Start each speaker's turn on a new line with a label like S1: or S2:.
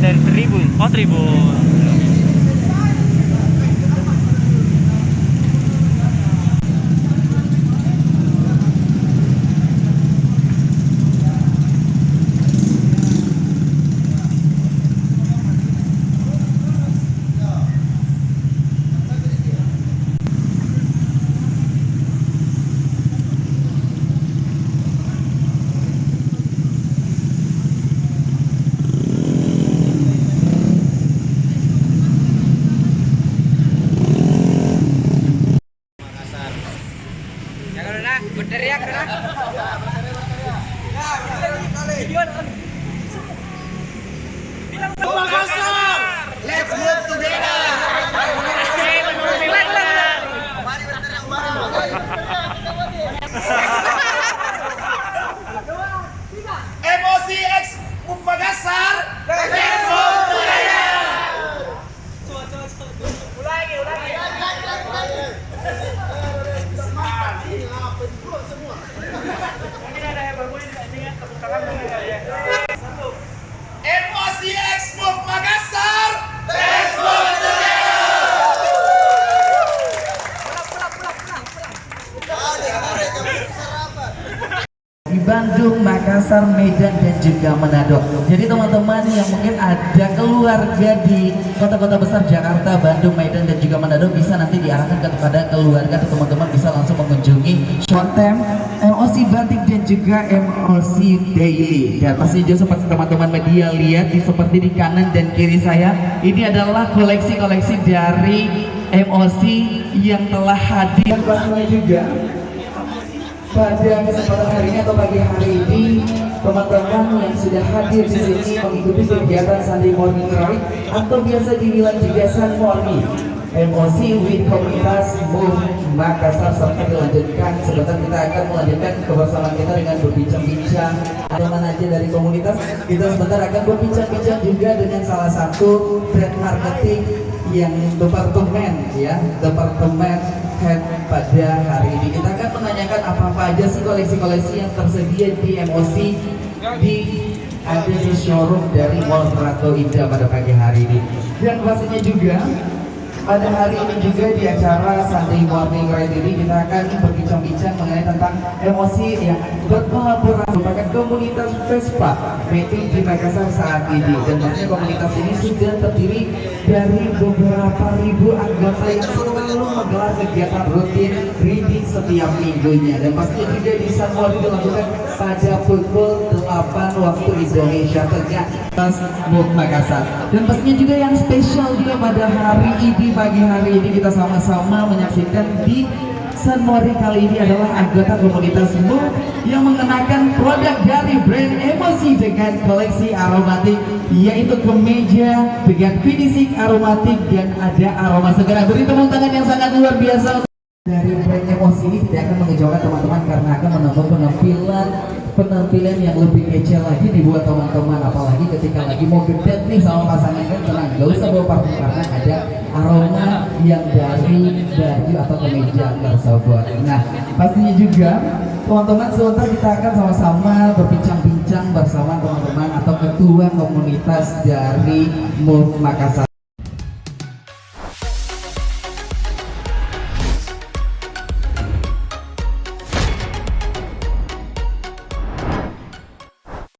S1: dari Tribun. Oh, Tribun.
S2: Berteriak kan?
S3: Makassar, let's move together. Emosi X Makassar, let's move together. Ulangi. Emosi X Makassar, let's move together.
S4: Di Bandung, Makassar, Medan, dan juga Manado. Jadi teman-teman yang mungkin ada keluarga di kota-kota besar Jakarta, Bandung, Medan, dan juga Manado bisa nanti diarahkan kepada keluarga atau teman-teman bisa langsung mengunjungi Shontem, MOC Batik dan juga MOC Daily. Dan pasti juga seperti teman-teman media lihat seperti di kanan dan kiri saya, ini adalah koleksi-koleksi dari MOC yang telah hadir. Dan pastinya juga pada kesempatan hari ini atau pagi hari ini, teman-teman yang sudah hadir di sini mengikuti kegiatan Sunday Morning Ride atau biasa dibilang juga Sun Morning MOC with komunitas Move Makassar, serta dilanjutkan sebentar kita akan melanjutkan kebersamaan kita dengan berbincang-bincang teman aja dari komunitas. Kita sebentar akan berbincang-bincang juga dengan salah satu brand marketing yang departemen head pada hari ini. Kita akan menanyakan apa-apa aja sih koleksi-koleksi yang tersedia di MOC ada di showroom dari Mall Prato Indah pada pagi hari ini. Dan pastinya juga pada hari ini juga di acara Sunday Morning Ride ini kita akan berbincang-bincang mengenai tentang MOC yang berkolaborasi merupakan komunitas Vespa meeting di Makassar saat ini. Dan pastinya komunitas ini sudah terdiri dari beberapa ribu anggota yang selalu menggelar kegiatan rutin reading setiap minggunya. Dan pastinya juga di Sun Morning dilakukan pada pukul 8 waktu Indonesia Tengah Move Makassar. Dan pastinya juga yang spesial juga pada hari ini, pagi hari ini kita sama-sama menyaksikan di Sun Morning kali ini adalah anggota komunitas Move yang mengenakan produk dari brand MOC dengan koleksi aromatik, yaitu kemeja dengan finishing aromatik dan ada aroma segar. Beri tepuk tangan yang sangat luar biasa dari brand MOC ini. Tidak akan mengejauhkan teman-teman karena akan menambah penampilan yang lebih kece lagi dibuat teman-teman, apalagi ketika lagi mau gedet nih sama pasangan, kan tenang, gak usah bawa parfum karena ada aroma yang dari baju atau kemeja tersebut. Nah, pastinya juga teman-teman sebentar kita akan sama-sama berbincang-bincang bersama teman-teman atau ketua komunitas dari Move Makassar.